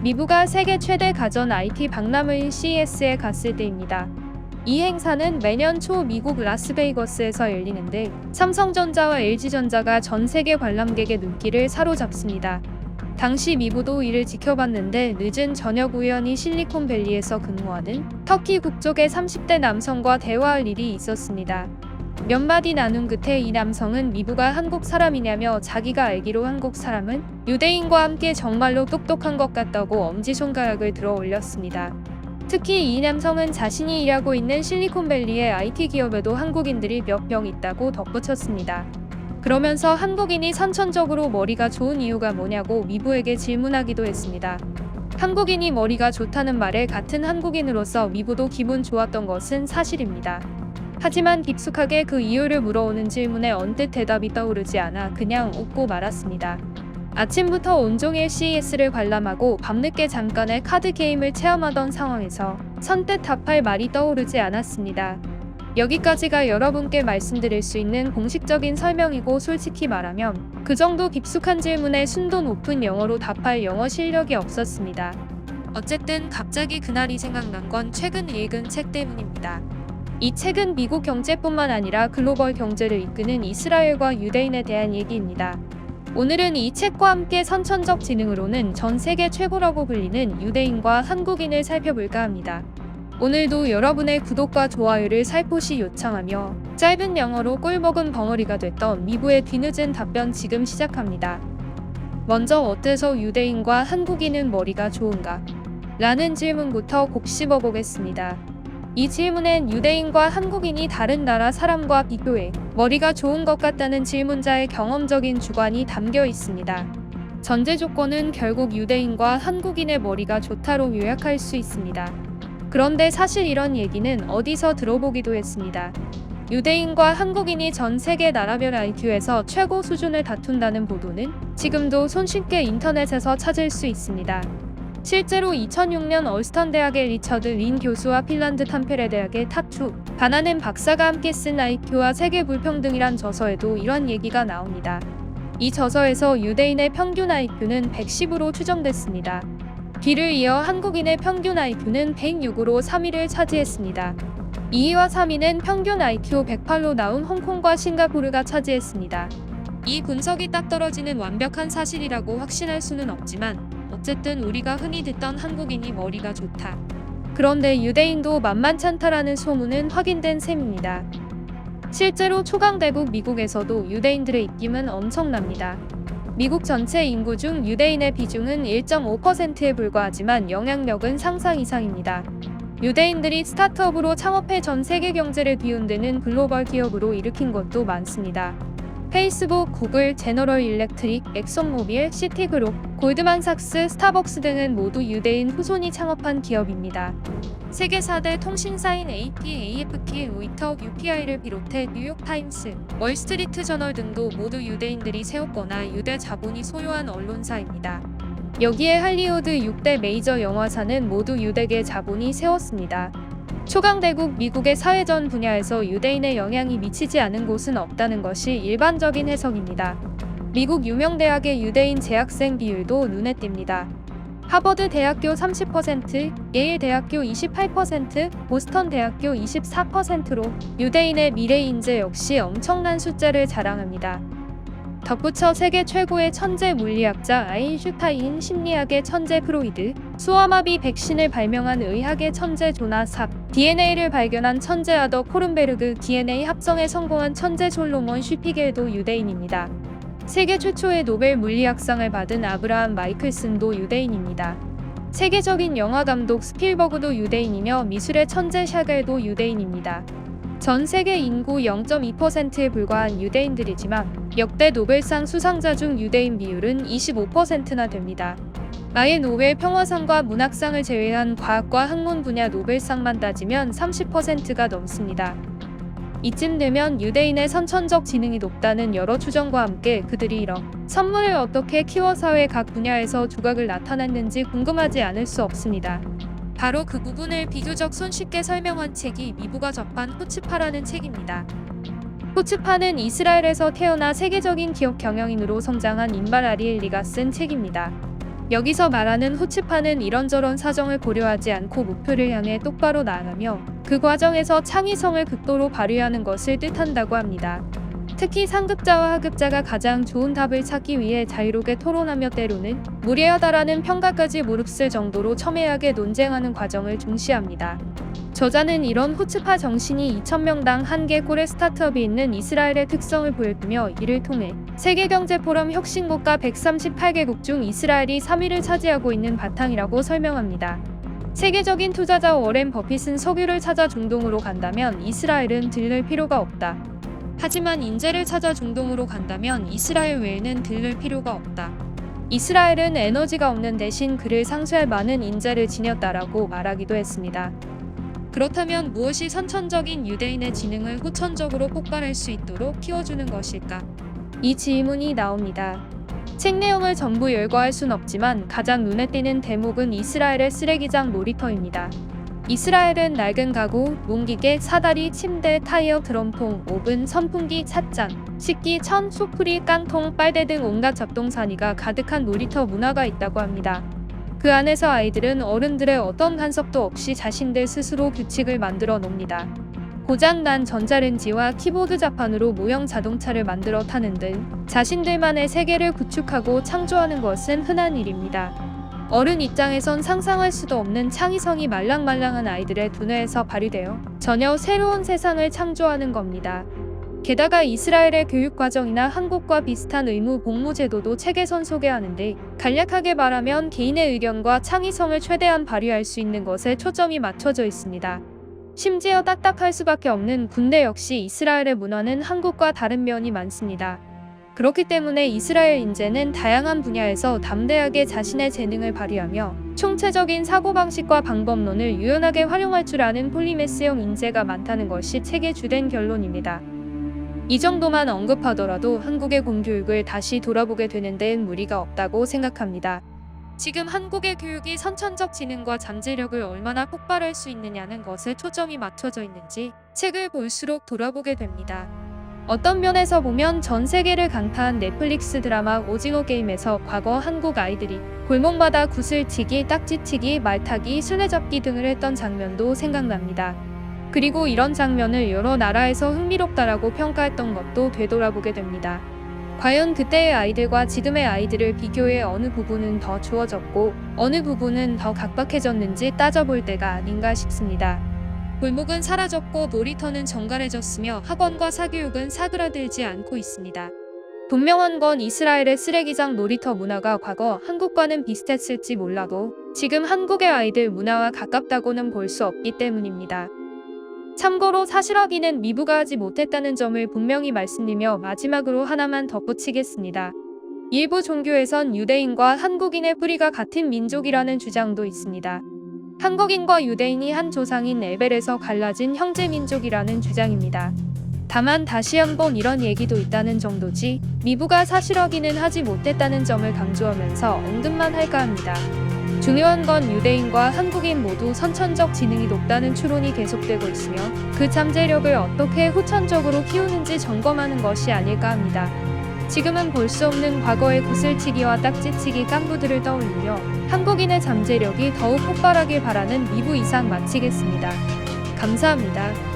미부가 세계 최대 가전 IT 박람회인 CES에 갔을 때입니다. 이 행사는 매년 초 미국 라스베이거스에서 열리는데 삼성전자와 LG전자가 전 세계 관람객의 눈길을 사로잡습니다. 당시 미부도 이를 지켜봤는데 늦은 저녁 우연히 실리콘밸리에서 근무하는 터키 국적의 30대 남성과 대화할 일이 있었습니다. 몇 마디 나눈 끝에 이 남성은 미부가 한국 사람이냐며 자기가 알기로 한국 사람은 유대인과 함께 정말로 똑똑한 것 같다고 엄지손가락을 들어 올렸습니다. 특히 이 남성은 자신이 일하고 있는 실리콘밸리의 IT 기업에도 한국인들이 몇 명 있다고 덧붙였습니다. 그러면서 한국인이 선천적으로 머리가 좋은 이유가 뭐냐고 미부에게 질문하기도 했습니다. 한국인이 머리가 좋다는 말에 같은 한국인으로서 미부도 기분 좋았던 것은 사실입니다. 하지만 깊숙하게 그 이유를 물어오는 질문에 언뜻 대답이 떠오르지 않아 그냥 웃고 말았습니다. 아침부터 온종일 CES를 관람하고 밤늦게 잠깐의 카드 게임을 체험하던 상황에서 선뜻 답할 말이 떠오르지 않았습니다. 여기까지가 여러분께 말씀드릴 수 있는 공식적인 설명이고 솔직히 말하면 그 정도 깊숙한 질문에 순도 높은 영어로 답할 영어 실력이 없었습니다. 어쨌든 갑자기 그날이 생각난 건 최근 읽은 책 때문입니다. 이 책은 미국 경제뿐만 아니라 글로벌 경제를 이끄는 이스라엘과 유대인에 대한 얘기입니다. 오늘은 이 책과 함께 선천적 지능으로는 전 세계 최고라고 불리는 유대인과 한국인을 살펴볼까 합니다. 오늘도 여러분의 구독과 좋아요를 살포시 요청하며 짧은 영어로 꿀먹은 벙어리가 됐던 미부의 뒤늦은 답변 지금 시작합니다. 먼저 어때서 유대인과 한국인은 머리가 좋은가? 라는 질문부터 곱씹어 보겠습니다. 이 질문엔 유대인과 한국인이 다른 나라 사람과 비교해 머리가 좋은 것 같다는 질문자의 경험적인 주관이 담겨 있습니다. 전제 조건은 결국 유대인과 한국인의 머리가 좋다로 요약할 수 있습니다. 그런데 사실 이런 얘기는 어디서 들어보기도 했습니다. 유대인과 한국인이 전 세계 나라별 IQ에서 최고 수준을 다툰다는 보도는 지금도 손쉽게 인터넷에서 찾을 수 있습니다. 실제로 2006년 얼스턴 대학의 리처드 린 교수와 핀란드 탐페레 대학의 타투 바나넨 박사가 함께 쓴 IQ와 세계 불평등이란 저서에도 이런 얘기가 나옵니다. 이 저서에서 유대인의 평균 IQ는 110으로 추정됐습니다. 뒤를 이어 한국인의 평균 IQ는 106으로 3위를 차지했습니다. 2위와 3위는 평균 IQ 108로 나온 홍콩과 싱가포르가 차지했습니다. 이 분석이 딱 떨어지는 완벽한 사실이라고 확신할 수는 없지만 어쨌든 우리가 흔히 듣던 한국인이 머리가 좋다. 그런데 유대인도 만만찮다라는 소문은 확인된 셈입니다. 실제로 초강대국 미국에서도 유대인들의 입김은 엄청납니다. 미국 전체 인구 중 유대인의 비중은 1.5%에 불과하지만 영향력은 상상 이상입니다. 유대인들이 스타트업으로 창업해 전 세계 경제를 뒤흔드는 글로벌 기업으로 일으킨 것도 많습니다. 페이스북, 구글, 제너럴 일렉트릭, 엑손모빌, 시티그룹, 골드만삭스, 스타벅스 등은 모두 유대인 후손이 창업한 기업입니다. 세계 4대 통신사인 AP, AFP, 로이터, UPI를 비롯해 뉴욕타임스, 월스트리트 저널 등도 모두 유대인들이 세웠거나 유대 자본이 소유한 언론사입니다. 여기에 할리우드 6대 메이저 영화사는 모두 유대계 자본이 세웠습니다. 초강대국 미국의 사회전 분야에서 유대인의 영향이 미치지 않은 곳은 없다는 것이 일반적인 해석입니다. 미국 유명 대학의 유대인 재학생 비율도 눈에 띕니다. 하버드 대학교 30%, 예일 대학교 28%, 보스턴 대학교 24%로 유대인의 미래 인재 역시 엄청난 숫자를 자랑합니다. 덧붙여 세계 최고의 천재 물리학자 아인슈타인, 심리학의 천재 프로이드, 수화마비 백신을 발명한 의학의 천재 조나스 삽, DNA를 발견한 천재 아더 코른베르그, DNA 합성에 성공한 천재 솔로몬 슈피겔도 유대인입니다. 세계 최초의 노벨 물리학상을 받은 아브라함 마이클슨도 유대인입니다. 세계적인 영화 감독 스필버그도 유대인이며 미술의 천재 샤겔도 유대인입니다. 전 세계 인구 0.2%에 불과한 유대인들이지만 역대 노벨상 수상자 중 유대인 비율은 25%나 됩니다. 아예 노벨 평화상과 문학상을 제외한 과학과 학문 분야 노벨상만 따지면 30%가 넘습니다. 이쯤 되면 유대인의 선천적 지능이 높다는 여러 추정과 함께 그들이 이런 선물을 어떻게 키워 사회 각 분야에서 두각을 나타냈는지 궁금하지 않을 수 없습니다. 바로 그 부분을 비교적 손쉽게 설명한 책이 미부가 접한 후츠파라는 책입니다. 후츠파는 이스라엘에서 태어나 세계적인 기업 경영인으로 성장한 인발 아리엘리가 쓴 책입니다. 여기서 말하는 후츠파는 이런저런 사정을 고려하지 않고 목표를 향해 똑바로 나아가며 그 과정에서 창의성을 극도로 발휘하는 것을 뜻한다고 합니다. 특히 상급자와 하급자가 가장 좋은 답을 찾기 위해 자유롭게 토론하며 때로는 무례하다라는 평가까지 무릅쓸 정도로 첨예하게 논쟁하는 과정을 중시합니다. 저자는 이런 후츠파 정신이 2,000명당 1개 꼴의 스타트업이 있는 이스라엘의 특성을 보여주며 이를 통해 세계경제포럼 혁신국가 138개국 중 이스라엘이 3위를 차지하고 있는 바탕이라고 설명합니다. 세계적인 투자자 워렌 버핏은 석유를 찾아 중동으로 간다면 이스라엘은 들를 필요가 없다. 하지만 인재를 찾아 중동으로 간다면 이스라엘 외에는 들를 필요가 없다. 이스라엘은 에너지가 없는 대신 그를 상쇄할 많은 인재를 지녔다라고 말하기도 했습니다. 그렇다면 무엇이 선천적인 유대인의 지능을 후천적으로 폭발할 수 있도록 키워주는 것일까? 이 질문이 나옵니다. 책 내용을 전부 열거할 순 없지만 가장 눈에 띄는 대목은 이스라엘의 쓰레기장 놀이터입니다. 이스라엘은 낡은 가구, 농기계, 사다리, 침대, 타이어, 드럼통, 오븐, 선풍기, 찻잔, 식기, 천, 소쿠리, 깡통, 빨대 등 온갖 잡동사니가 가득한 놀이터 문화가 있다고 합니다. 그 안에서 아이들은 어른들의 어떤 간섭도 없이 자신들 스스로 규칙을 만들어 놉니다. 고장난 전자레인지와 키보드 자판으로 모형 자동차를 만들어 타는 등 자신들만의 세계를 구축하고 창조하는 것은 흔한 일입니다. 어른 입장에선 상상할 수도 없는 창의성이 말랑말랑한 아이들의 두뇌에서 발휘되어 전혀 새로운 세상을 창조하는 겁니다. 게다가 이스라엘의 교육과정이나 한국과 비슷한 의무 복무 제도도 책에선 소개하는데 간략하게 말하면 개인의 의견과 창의성을 최대한 발휘할 수 있는 것에 초점이 맞춰져 있습니다. 심지어 딱딱할 수밖에 없는 군대 역시 이스라엘의 문화는 한국과 다른 면이 많습니다. 그렇기 때문에 이스라엘 인재는 다양한 분야에서 담대하게 자신의 재능을 발휘하며 총체적인 사고방식과 방법론을 유연하게 활용할 줄 아는 폴리메스형 인재가 많다는 것이 책의 주된 결론입니다. 이 정도만 언급하더라도 한국의 공교육을 다시 돌아보게 되는 데는 무리가 없다고 생각합니다. 지금 한국의 교육이 선천적 지능과 잠재력을 얼마나 폭발할 수 있느냐는 것에 초점이 맞춰져 있는지 책을 볼수록 돌아보게 됩니다. 어떤 면에서 보면 전 세계를 강타한 넷플릭스 드라마 오징어 게임에서 과거 한국 아이들이 골목마다 구슬치기, 딱지치기, 말타기, 술래잡기 등을 했던 장면도 생각납니다. 그리고 이런 장면을 여러 나라에서 흥미롭다라고 평가했던 것도 되돌아보게 됩니다. 과연 그때의 아이들과 지금의 아이들을 비교해 어느 부분은 더 좋아졌고 어느 부분은 더 각박해졌는지 따져볼 때가 아닌가 싶습니다. 골목은 사라졌고 놀이터는 정갈해졌으며 학원과 사교육은 사그라들지 않고 있습니다. 분명한 건 이스라엘의 쓰레기장 놀이터 문화가 과거 한국과는 비슷했을지 몰라도 지금 한국의 아이들 문화와 가깝다고는 볼 수 없기 때문입니다. 참고로 사실 확인은 미부가 하지 못했다는 점을 분명히 말씀드리며 마지막으로 하나만 덧붙이겠습니다. 일부 종교에선 유대인과 한국인의 뿌리가 같은 민족이라는 주장도 있습니다. 한국인과 유대인이 한 조상인 에벨에서 갈라진 형제 민족이라는 주장입니다. 다만 다시 한번 이런 얘기도 있다는 정도지 미부가 사실 확인은 하지 못했다는 점을 강조하면서 언급만 할까 합니다. 중요한 건 유대인과 한국인 모두 선천적 지능이 높다는 추론이 계속되고 있으며 그 잠재력을 어떻게 후천적으로 키우는지 점검하는 것이 아닐까 합니다. 지금은 볼 수 없는 과거의 구슬치기와 딱지치기 깐부들을 떠올리며 한국인의 잠재력이 더욱 폭발하길 바라는 2부 이상 마치겠습니다. 감사합니다.